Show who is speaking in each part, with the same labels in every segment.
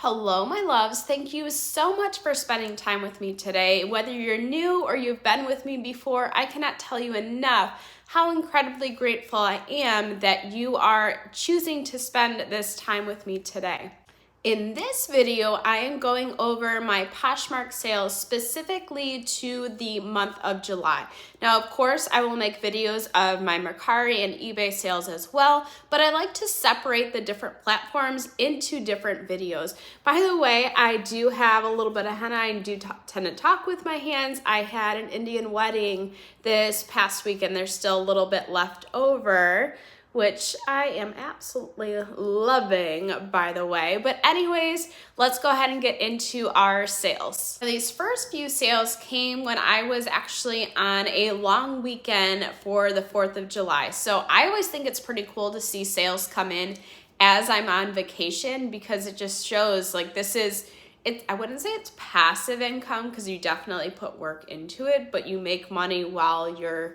Speaker 1: Hello, my loves. Thank you so much for spending time with me today. Whether you're new or you've been with me before, I cannot tell you enough how incredibly grateful I am that you are choosing to spend this time with me today. In this video, I am going over my Poshmark sales specifically to the month of July. Now, of course, I will make videos of my Mercari and eBay sales as well, but I like to separate the different platforms into different videos. By the way, I do have a little bit of henna. I do tend to talk with my hands. I had an Indian wedding this past week and there's still a little bit left over, which I am absolutely loving, by the way. But anyways, let's go ahead and get into our sales. These first few sales came when I was actually on a long weekend for the 4th of July. So I always think it's pretty cool to see sales come in as I'm on vacation because it just shows like I wouldn't say it's passive income because you definitely put work into it, but you make money while you're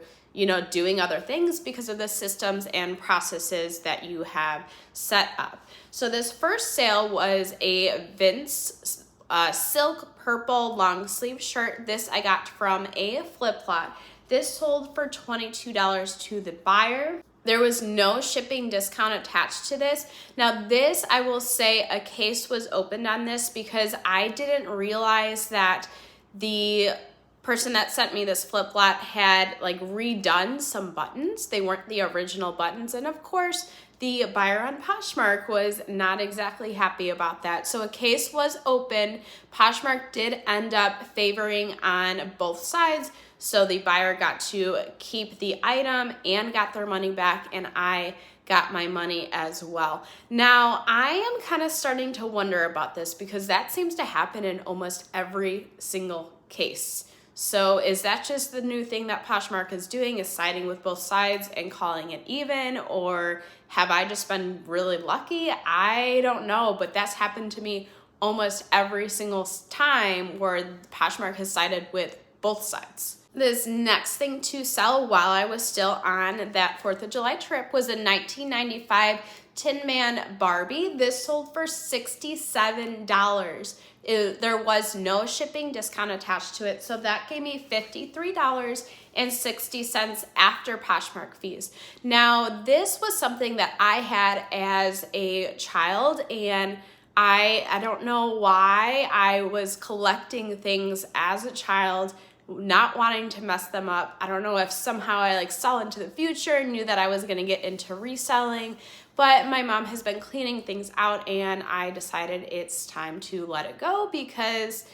Speaker 1: doing other things because of the systems and processes that you have set up. So this first sale was a Vince silk purple long sleeve shirt. This I got from a flip flop. This sold for $22 to the buyer. There was no shipping discount attached to this. Now this, I will say, a case was opened on this because I didn't realize that the person that sent me this flip flop had redone some buttons. They weren't the original buttons. And of course, the buyer on Poshmark was not exactly happy about that. So a case was opened. Poshmark did end up favoring on both sides. So the buyer got to keep the item and got their money back, and I got my money as well. Now, I am kind of starting to wonder about this because that seems to happen in almost every single case. So is that just the new thing that Poshmark is doing, is siding with both sides and calling it even? Or have I just been really lucky? I don't know, but that's happened to me almost every single time where Poshmark has sided with both sides. This next thing to sell while I was still on that 4th of July trip was a 1995 Tin Man Barbie. This sold for $67. There was no shipping discount attached to it, so that gave me $53.60 after Poshmark fees. Now, this was something that I had as a child, and I don't know why I was collecting things as a child, not wanting to mess them up. I don't know if somehow I saw into the future, knew that I was going to get into reselling, but my mom has been cleaning things out and I decided it's time to let it go because,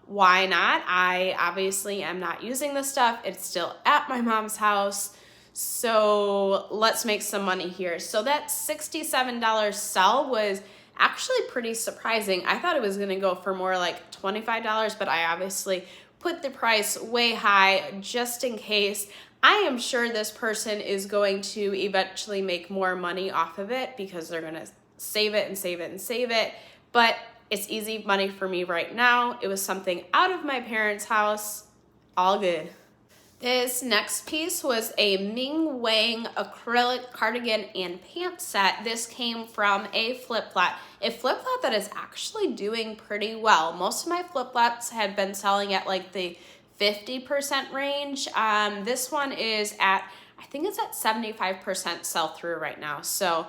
Speaker 1: why not? I obviously am not using the stuff. It's still at my mom's house. So let's make some money here. So that $67 sell was actually pretty surprising. I thought it was going to go for more like $25, but I obviously put the price way high just in case. I am sure this person is going to eventually make more money off of it because they're going to save it and save it and save it. But it's easy money for me right now. It was something out of my parents' house. All good. This next piece was a Ming Wang acrylic cardigan and pant set. This came from a flip-flop. A flip-flop that is actually doing pretty well. Most of my flip-flops had been selling at the 50% range. This one is I think it's at 75% sell-through right now. So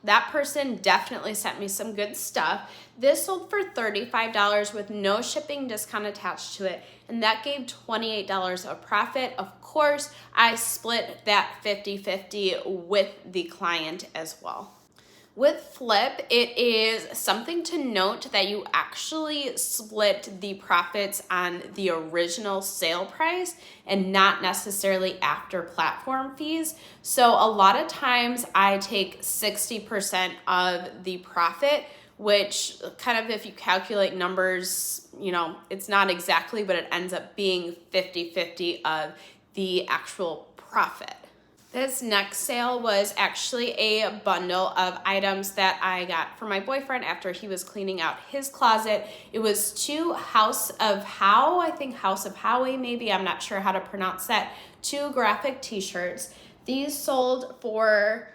Speaker 1: that person definitely sent me some good stuff. This sold for $35 with no shipping discount attached to it, and that gave $28 of profit. Of course, I split that 50-50 with the client as well. With Flip, it is something to note that you actually split the profits on the original sale price and not necessarily after platform fees. So a lot of times I take 60% of the profit, which kind of, if you calculate numbers, it's not exactly, but it ends up being 50-50 of the actual profit. This next sale was actually a bundle of items that I got for my boyfriend after he was cleaning out his closet. It was two House of Howie, maybe, I'm not sure how to pronounce that, 2 graphic t-shirts. These sold for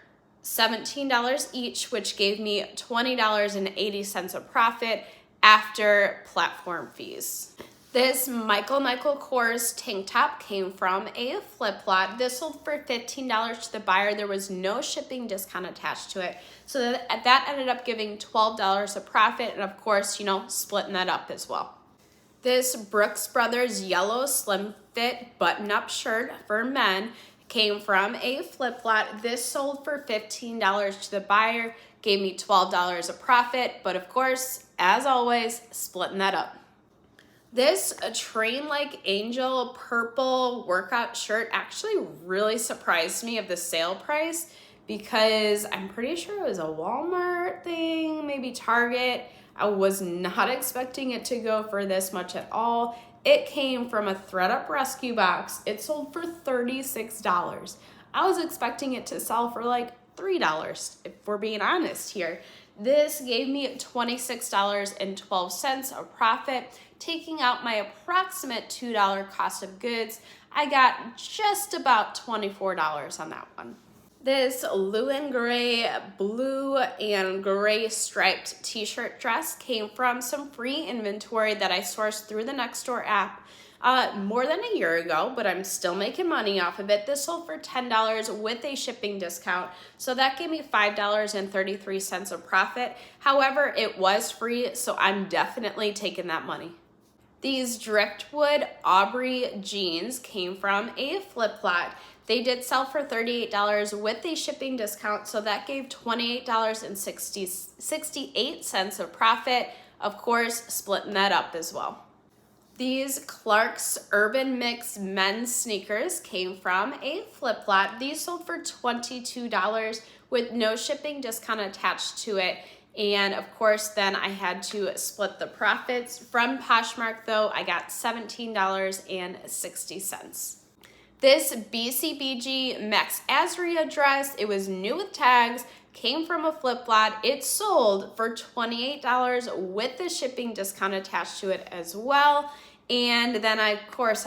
Speaker 1: $17 each, which gave me $20.80 of profit after platform fees. This Michael Kors tank top came from a flip lot. This sold for $15 to the buyer. There was no shipping discount attached to it. So that ended up giving $12 of profit, and of course, splitting that up as well. This Brooks Brothers yellow slim fit button-up shirt for men came from a flip lot. This sold for $15 to the buyer, gave me $12 of profit, but of course, as always, splitting that up. This Train Like Angel purple workout shirt actually really surprised me of the sale price, because I'm pretty sure it was a Walmart thing, maybe Target. I was not expecting it to go for this much at all. It came from a ThredUp rescue box. It sold for $36. I was expecting it to sell for like $3, if we're being honest here. This gave me $26.12 of profit. Taking out my approximate $2 cost of goods, I got just about $24 on that one. This Lewin Gray blue and gray striped t-shirt dress came from some free inventory that I sourced through the Nextdoor app more than a year ago, but I'm still making money off of it. This sold for $10 with a shipping discount, so that gave me $5.33 of profit. However, it was free, so I'm definitely taking that money. These Driftwood Aubrey jeans came from a flip lot. They did sell for $38 with a shipping discount, so that gave $28.68 of profit. Of course, splitting that up as well. These Clark's Urban Mix men's sneakers came from a flip lot. These sold for $22 with no shipping discount attached to it. And of course, then I had to split the profits. From Poshmark though, I got $17.60. This BCBG Max Azria dress, it was new with tags, came from a flip lot. It sold for $28 with the shipping discount attached to it as well. And then I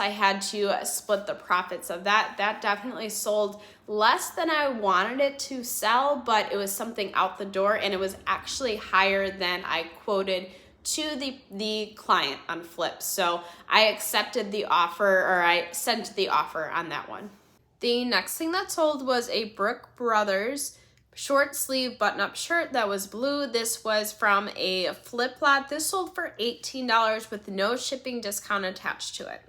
Speaker 1: had to split the profits of that. That definitely sold less than I wanted it to sell, but it was something out the door, and it was actually higher than I quoted to the client on Flip. So I accepted the offer, or I sent the offer on that one. The next thing that sold was a Brooks Brothers short sleeve button-up shirt that was blue. This was from a flip lot. This sold for $18 with no shipping discount attached to it.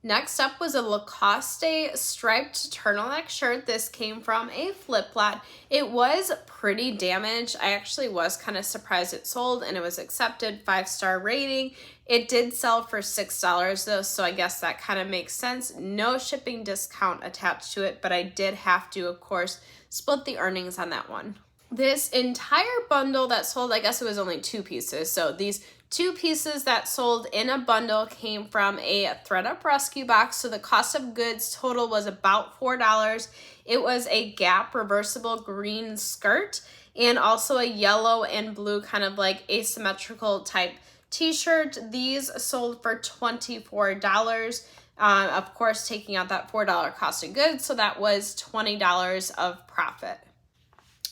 Speaker 1: Next up was a Lacoste striped turtleneck shirt. This came from a flip lot. It was pretty damaged. I actually was kind of surprised it sold, and it was accepted, 5-star rating. It did sell for $6 though, so I guess that kind of makes sense. No shipping discount attached to it, but I did have to, of course, split the earnings on that one. This entire bundle that sold, I guess it was only 2 pieces. So these 2 pieces that sold in a bundle came from a ThredUp rescue box. So the cost of goods total was about $4. It was a Gap reversible green skirt and also a yellow and blue kind of like asymmetrical type t-shirt. These sold for $24. Of course, taking out that $4 cost of goods, so that was $20 of profit.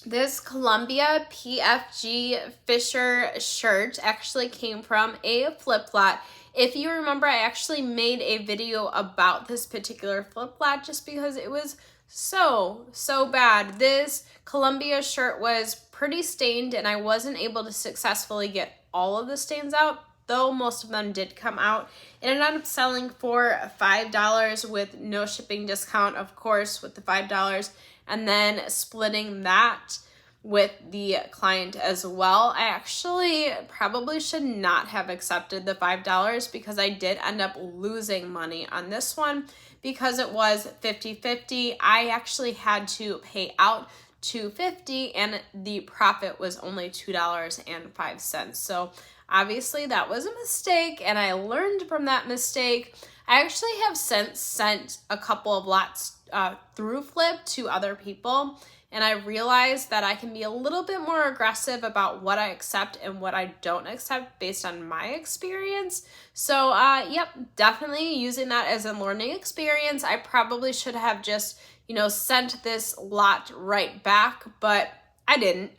Speaker 1: This Columbia PFG Fisher shirt actually came from a flip lot. If you remember, I actually made a video about this particular flip lot just because it was so bad. This Columbia shirt was pretty stained, and I wasn't able to successfully get all of the stains out, though most of them did come out. It ended up selling for $5 with no shipping discount, of course, with the $5, and then splitting that with the client as well. I actually probably should not have accepted the $5 because I did end up losing money on this one because it was 50-50. I actually had to pay out $2.50 and the profit was only $2.05. So obviously that was a mistake, and I learned from that mistake. I actually have since sent a couple of lots through Flip to other people, and I realized that I can be a little bit more aggressive about what I accept and what I don't accept based on my experience. So yep, definitely using that as a learning experience. I probably should have just, sent this lot right back, but I didn't.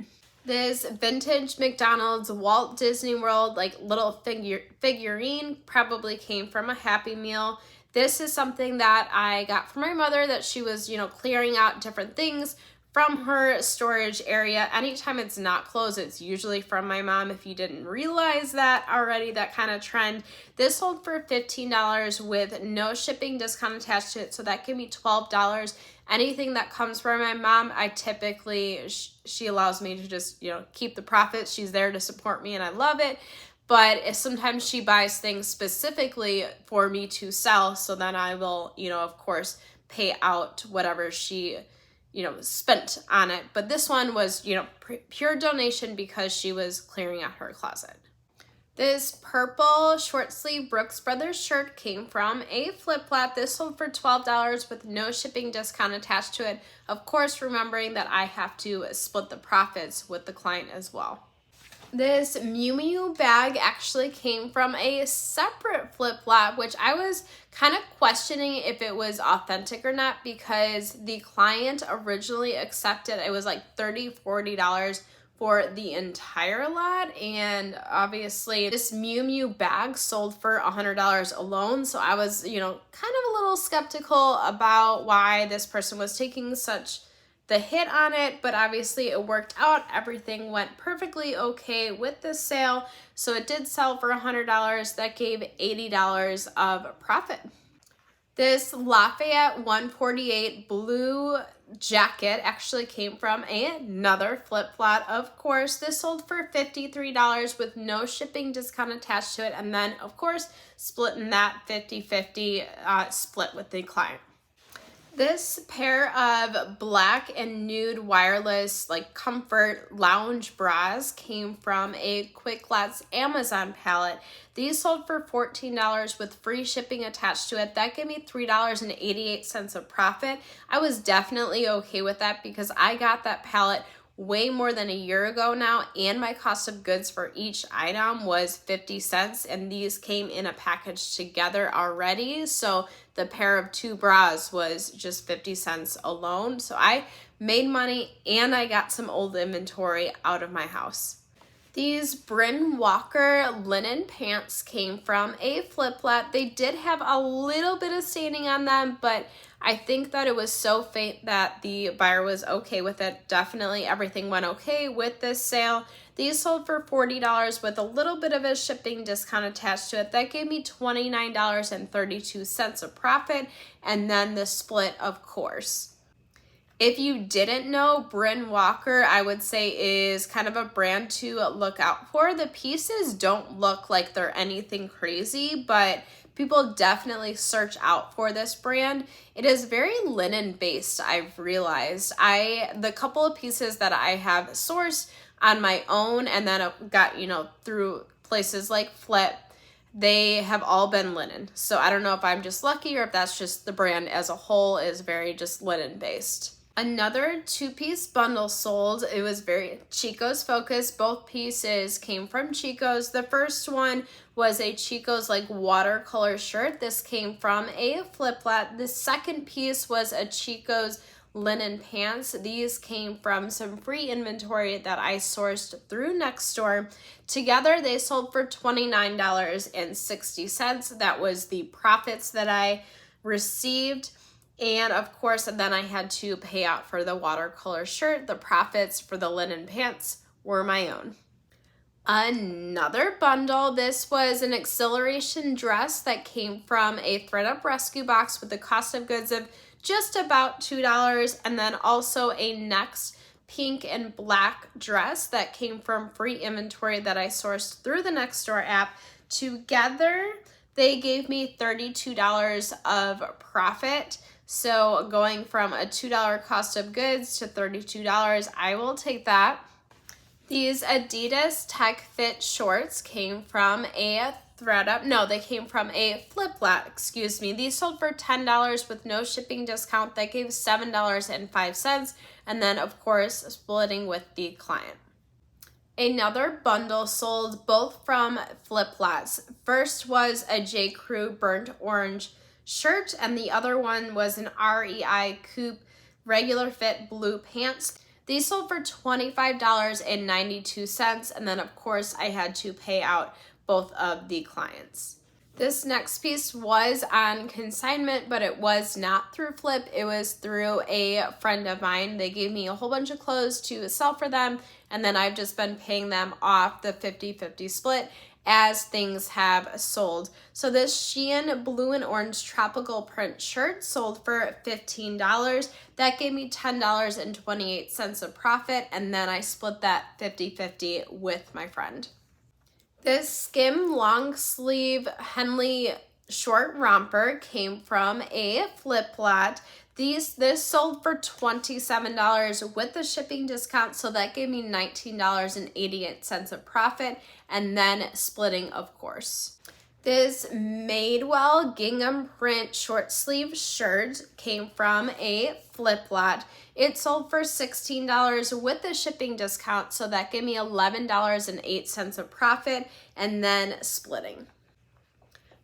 Speaker 1: This vintage McDonald's Walt Disney World little figurine probably came from a Happy Meal. This is something that I got from my mother that she was, clearing out different things from her storage area. Anytime it's not closed, it's usually from my mom. If you didn't realize that already, that kind of trend. This sold for $15 with no shipping discount attached to it, so that gave me $12. Anything that comes from my mom, I typically, she allows me to just, keep the profits. She's there to support me and I love it. But if sometimes she buys things specifically for me to sell, so then I will, of course, pay out whatever she, spent on it. But this one was, pure donation because she was clearing out her closet. This purple short sleeve Brooks Brothers shirt came from a flip flop. This sold for $12 with no shipping discount attached to it. Of course, remembering that I have to split the profits with the client as well. This Miu Miu bag actually came from a separate flip-flop, which I was kind of questioning if it was authentic or not because the client originally accepted it was like $30, $40 for the entire lot, and obviously this Miu Miu bag sold for $100 alone, so I was, kind of a little skeptical about why this person was taking such the hit on it, but obviously it worked out. Everything went perfectly okay with the sale, so it did sell for $100. That gave $80 of profit. This Lafayette 148 blue jacket actually came from another flip-flop. Of course, this sold for $53 with no shipping discount attached to it, and then of course splitting that 50-50 split with the client. This pair of black and nude wireless comfort lounge bras came from a Quick Lots Amazon pallet. These sold for $14 with free shipping attached to it. That gave me $3.88 of profit. I was definitely okay with that because I got that pallet way more than a year ago now, and my cost of goods for each item was 50 cents, and these came in a package together already, so the pair of 2 bras was just 50 cents alone. So I made money and I got some old inventory out of my house. These Bryn Walker linen pants came from a flip-flop. They did have a little bit of staining on them, but I think that it was so faint that the buyer was okay with it. Definitely everything went okay with this sale. These sold for $40 with a little bit of a shipping discount attached to it. That gave me $29.32 of profit, and then the split, of course. If you didn't know, Bryn Walker, I would say, is kind of a brand to look out for. The pieces don't look like they're anything crazy, but people definitely search out for this brand. It is very linen based, I've realized. The couple of pieces that I have sourced on my own and then got, through places like Flip, they have all been linen. So I don't know if I'm just lucky or if that's just the brand as a whole is very just linen based. Another 2-piece bundle sold. It was very Chico's focused. Both pieces came from Chico's. The first one was a Chico's watercolor shirt. This came from a flip-flop. The second piece was a Chico's linen pants. These came from some free inventory that I sourced through Nextdoor. Together, they sold for $29.60. That was the profits that I received. And of course, then I had to pay out for the watercolor shirt. The profits for the linen pants were my own. Another bundle. This was an acceleration dress that came from a ThredUp rescue box with the cost of goods of just about $2. And then also a Next pink and black dress that came from free inventory that I sourced through the Nextdoor app. Together, they gave me $32 of profit. So going from a $2 cost of goods to $32, I will take that. These Adidas Tech Fit shorts came from a ThredUp. No, they came from a flip-flop, excuse me. These sold for $10 with no shipping discount. That gave $7.05. And then, of course, splitting with the client. Another bundle sold, both from flip-flops. First was a J. Crew burnt orange shirt, and the other one was an REI coupe regular fit blue pants. These sold for $25.92, and then of course I had to pay out both of the clients. This next piece was on consignment, but it was not through Flip. It was through a friend of mine. They gave me a whole bunch of clothes to sell for them, and then I've just been paying them off the 50-50 split as things have sold. So this Shein blue and orange tropical print shirt sold for $15. That gave me $10.28 of profit, and then I split that 50-50 with my friend. This skim long sleeve Henley short romper came from a flip lot. This sold for $27 with the shipping discount, so that gave me $19.88 of profit, and then splitting, of course. This Madewell gingham print short sleeve shirt came from a flip lot. It sold for $16 with the shipping discount, so that gave me $11.08 of profit, and then splitting.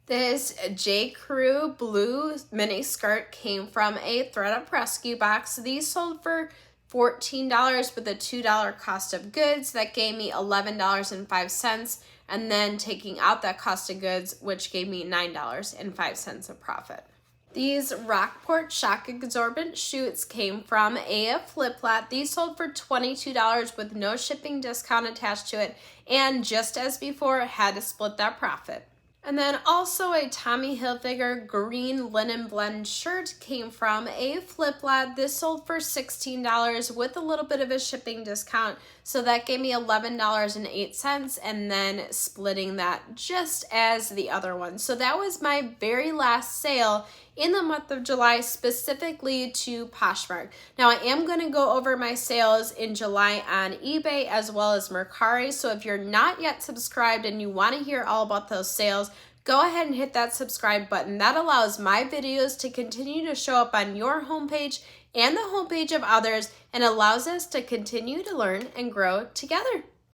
Speaker 1: This J. Crew blue mini skirt came from a ThredUp rescue box. These sold for $14 with a $2 cost of goods. That gave me $11.05, and then taking out that cost of goods, which gave me $9.05 of profit. These Rockport shock absorbent chutes came from a flip lot. These sold for $22 with no shipping discount attached to it, and just as before, had to split that profit. And then also a Tommy Hilfiger green linen blend shirt came from a flip lot. This sold for $16 with a little bit of a shipping discount, so that gave me $11.08, and then splitting that just as the other one. So that was my very last sale in the month of July, specifically to Poshmark. Now I am going to go over my sales in July on eBay as well as Mercari, so if you're not yet subscribed and you want to hear all about those sales, go ahead and hit that subscribe button. That allows my videos to continue to show up on your homepage and the homepage of others, and allows us to continue to learn and grow together.